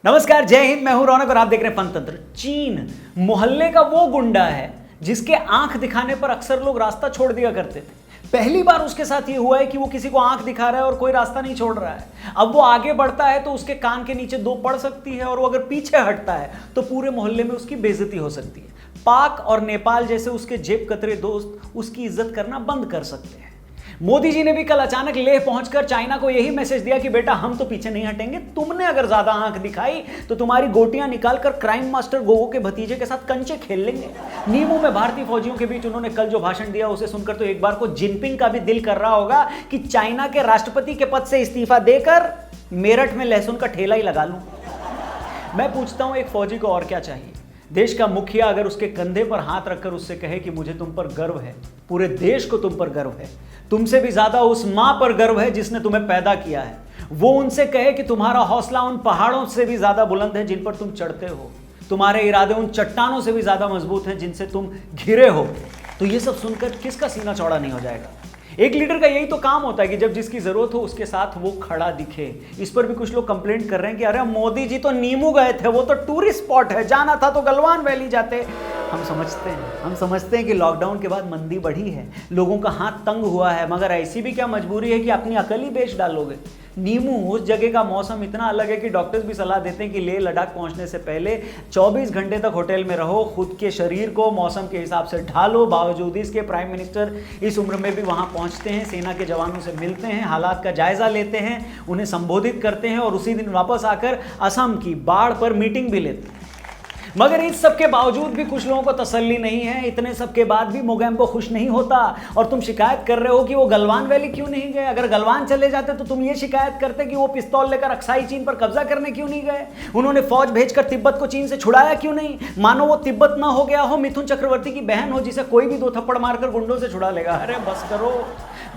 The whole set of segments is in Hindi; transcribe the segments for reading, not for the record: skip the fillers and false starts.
नमस्कार, जय हिंद। मैं हूं रौनक और आप देख रहे हैं फनतंत्र। चीन मोहल्ले का वो गुंडा है जिसके आंख दिखाने पर अक्सर लोग रास्ता छोड़ दिया करते थे। पहली बार उसके साथ ये हुआ है कि वो किसी को आंख दिखा रहा है और कोई रास्ता नहीं छोड़ रहा है। अब वो आगे बढ़ता है तो उसके कान के नीचे दो पड़ सकती है और वो अगर पीछे हटता है तो पूरे मोहल्ले में उसकी बेइज्जती हो सकती है। पाक और नेपाल जैसे उसके जेब कतरे दोस्त उसकी इज्जत करना बंद कर सकते हैं। मोदी जी ने भी कल अचानक लेह पहुंचकर चाइना को यही मैसेज दिया कि बेटा हम तो पीछे नहीं हटेंगे, तुमने अगर ज्यादा आंख दिखाई तो तुम्हारी गोटियां निकालकर क्राइम मास्टर गोगो के भतीजे के साथ कंचे खेल लेंगे। नीमू में भारतीय फौजियों के बीच उन्होंने कल जो भाषण दिया उसे सुनकर तो एक बार को जिनपिंग का भी दिल कर रहा होगा कि चाइना के राष्ट्रपति के पद से इस्तीफा देकर मेरठ में लहसुन का ठेला ही लगा लूं। मैं पूछता हूं, एक फौजी को और क्या चाहिए? देश का मुखिया अगर उसके कंधे पर हाथ रखकर उससे कहे कि मुझे तुम पर गर्व है, पूरे देश को तुम पर गर्व है, तुमसे भी ज्यादा उस मां पर गर्व है जिसने तुम्हें पैदा किया है, वो उनसे कहे कि तुम्हारा हौसला उन पहाड़ों से भी ज्यादा बुलंद है जिन पर तुम चढ़ते हो, तुम्हारे इरादे उन चट्टानों से भी ज्यादा मजबूत हैं जिनसे तुम घिरे हो, तो ये सब सुनकर किसका सीना चौड़ा नहीं हो जाएगा? एक लीडर का यही तो काम होता है कि जब जिसकी जरूरत हो उसके साथ वो खड़ा दिखे। इस पर भी कुछ लोग कंप्लेंट कर रहे हैं कि अरे मोदी जी तो नीमू गए थे, वो तो टूरिस्ट स्पॉट है, जाना था तो गलवान वैली जाते। हम समझते हैं कि लॉकडाउन के बाद मंदी बढ़ी है, लोगों का हाथ तंग हुआ है, मगर ऐसी भी क्या मजबूरी है कि अपनी अकल ही बेच डालोगे? नीमू उस जगह का मौसम इतना अलग है कि डॉक्टर्स भी सलाह देते हैं कि लेह लद्दाख पहुंचने से पहले 24 घंटे तक होटल में रहो, खुद के शरीर को मौसम के हिसाब से ढालो। बावजूद इसके प्राइम मिनिस्टर इस उम्र में भी वहां पहुंचते हैं, सेना के जवानों से मिलते हैं, हालात का जायजा लेते हैं, उन्हें संबोधित करते हैं और उसी दिन वापस आकर असम की बाढ़ पर मीटिंग भी लेते हैं। मगर इस सब के बावजूद भी कुछ लोगों को तसल्ली नहीं है। इतने सब के बाद भी मोगेम्बो खुश नहीं होता और तुम शिकायत कर रहे हो कि वो गलवान वैली क्यों नहीं गए। अगर गलवान चले जाते तो तुम ये शिकायत करते कि वो पिस्तौल लेकर अक्साई चीन पर कब्जा करने क्यों नहीं गए, उन्होंने फौज भेजकर तिब्बत को चीन से छुड़ाया क्यों नहीं। मानो वो तिब्बत ना हो गया हो, मिथुन चक्रवर्ती की बहन हो जिसे कोई भी 2 थप्पड़ मारकर गुंडों से छुड़ा लेगा। अरे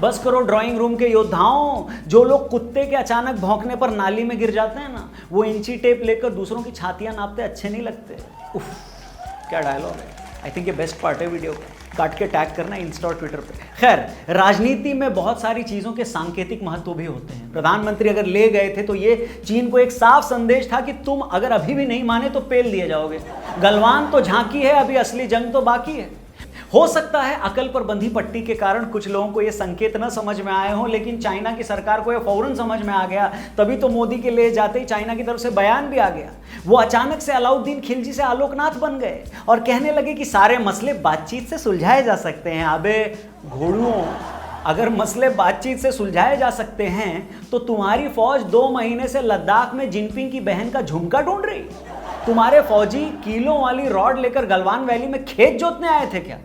बस करो ड्राइंग रूम के योद्धाओं। जो लोग कुत्ते के अचानक भौंकने पर नाली में गिर जाते हैं ना, वो इंची टेप लेकर दूसरों की छातियां नापते अच्छे नहीं लगते। उफ, क्या डायलॉग है। आई थिंक ये बेस्ट पार्ट है वीडियो का, काट के टैग करना इंस्टा और ट्विटर पे। खैर, राजनीति में बहुत सारी चीजों के सांकेतिक महत्व भी होते हैं। प्रधानमंत्री अगर ले गए थे तो ये चीन को एक साफ संदेश था कि तुम अगर अभी भी नहीं माने तो पेल दिए जाओगे। गलवान तो झांकी है, अभी असली जंग तो बाकी है। हो सकता है अकल पर बंधी पट्टी के कारण कुछ लोगों को यह संकेत न समझ में आए हों, लेकिन चाइना की सरकार को यह फौरन समझ में आ गया। तभी तो मोदी के ले जाते ही चाइना की तरफ से बयान भी आ गया। वो अचानक से अलाउद्दीन खिलजी से आलोकनाथ बन गए और कहने लगे कि सारे मसले बातचीत से सुलझाए जा सकते हैं। अबे घोड़ुओं, अगर मसले बातचीत से सुलझाए जा सकते हैं तो तुम्हारी फौज 2 महीने से लद्दाख में जिनपिंग की बहन का झुमका ढूंढ रही। तुम्हारे फौजी कीलों वाली रॉड लेकर गलवान वैली में खेत जोतने आए थे क्या?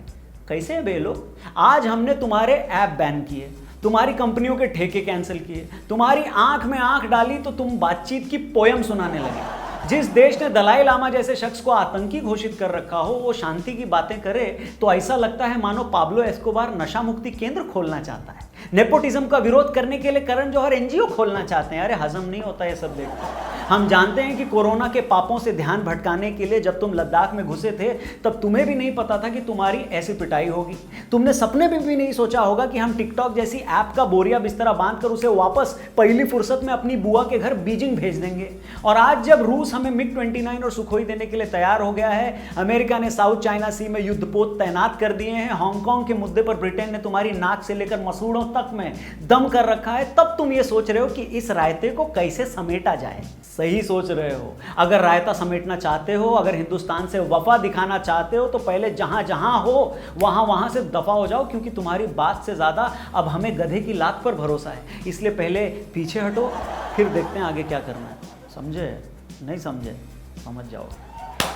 कैसे है बे लोग? आज हमने तुम्हारे ऐप बैन किए, तुम्हारी कंपनियों के ठेके कैंसिल किए, तुम्हारी आंख में आंख डाली तो तुम बातचीत की पोयम सुनाने लगे। जिस देश ने दलाई लामा जैसे शख्स को आतंकी घोषित कर रखा हो, वो शांति की बातें करे तो ऐसा लगता है मानो पाब्लो एस्कोबार नशा मुक्ति केंद्र खोलना चाहता है। नेपोटिज्म का विरोध करने के लिए करण जौहर एनजीओ खोलना चाहते हैं। अरे हजम नहीं होता ये सब देखकर। हम जानते हैं कि कोरोना के पापों से ध्यान भटकाने के लिए जब तुम लद्दाख में घुसे थे तब तुम्हें भी नहीं पता था कि तुम्हारी ऐसी पिटाई होगी। तुमने सपने में भी नहीं सोचा होगा कि हम टिकटॉक जैसी ऐप का बोरिया बिस्तरा बांधकर उसे वापस पहली फुर्सत में अपनी बुआ के घर बीजिंग भेज देंगे। और आज जब रूस हमें मिग 29 और सुखोई देने के लिए तैयार हो गया है, अमेरिका ने साउथ चाइना सी में युद्धपोत तैनात कर दिए हैं, हांगकांग के मुद्दे पर ब्रिटेन ने तुम्हारी नाक से लेकर मसूड़ों तक में दम कर रखा है, तब तुम ये सोच रहे हो कि इस रायते को कैसे समेटा जाए। सही सोच रहे हो। अगर रायता समेटना चाहते हो, अगर हिंदुस्तान से वफा दिखाना चाहते हो तो पहले जहां जहां हो वहां से दफा हो जाओ, क्योंकि तुम्हारी बात से ज्यादा अब हमें गधे की लात पर भरोसा है। इसलिए पहले पीछे हटो, फिर देखते हैं आगे क्या करना है। समझे? नहीं समझे? समझ जाओ।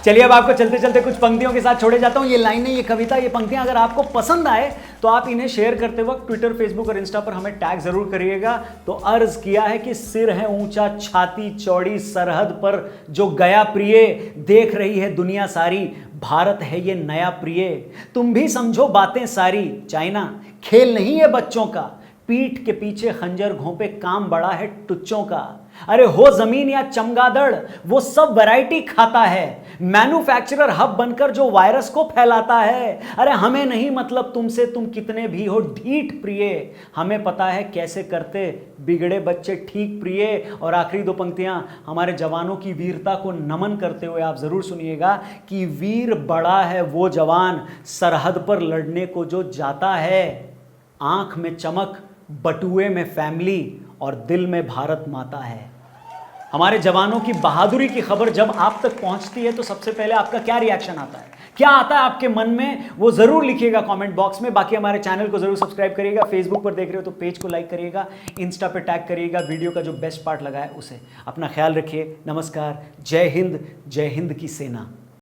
चलिए अब आपको चलते चलते कुछ पंक्तियों के साथ छोड़े जाता हूं। ये लाइनें, ये कविता, ये पंक्तियां अगर आपको पसंद आए तो आप इन्हें शेयर करते वक्त ट्विटर, फेसबुक और इंस्टा पर हमें टैग जरूर करिएगा। तो अर्ज किया है कि सिर है ऊंचा, छाती चौड़ी, सरहद पर जो गया प्रिय, देख रही है दुनिया सारी, भारत है ये नया प्रिय, तुम भी समझो बातें सारी, चाइना खेल नहीं है बच्चों का, पीठ के पीछे खंजर घोंपे काम बड़ा है टुच्चों का। अरे हो जमीन या चमगादड़ वो सब वैरायटी खाता है, मैन्युफैक्चरर हब बनकर जो वायरस को फैलाता है। अरे हमें नहीं मतलब तुमसे, तुम कितने भी हो ढीठ प्रिय, हमें पता है कैसे करते बिगड़े बच्चे ठीक प्रिय। और आखिरी दो पंक्तियां हमारे जवानों की वीरता को नमन करते हुए आप जरूर सुनिएगा कि वीर बड़ा है वो जवान सरहद पर लड़ने को जो जाता है, आंख में चमक, बटुए में फैमिली और दिल में भारत माता है। हमारे जवानों की बहादुरी की खबर जब आप तक पहुंचती है तो सबसे पहले आपका क्या रिएक्शन आता है, क्या आता है आपके मन में, वो जरूर लिखिएगा कमेंट बॉक्स में। बाकी हमारे चैनल को जरूर सब्सक्राइब करिएगा, फेसबुक पर देख रहे हो तो पेज को लाइक करिएगा, इंस्टा पे टैग करिएगा वीडियो का जो बेस्ट पार्ट लगा है उसे। अपना ख्याल रखिए, नमस्कार, जय हिंद की सेना।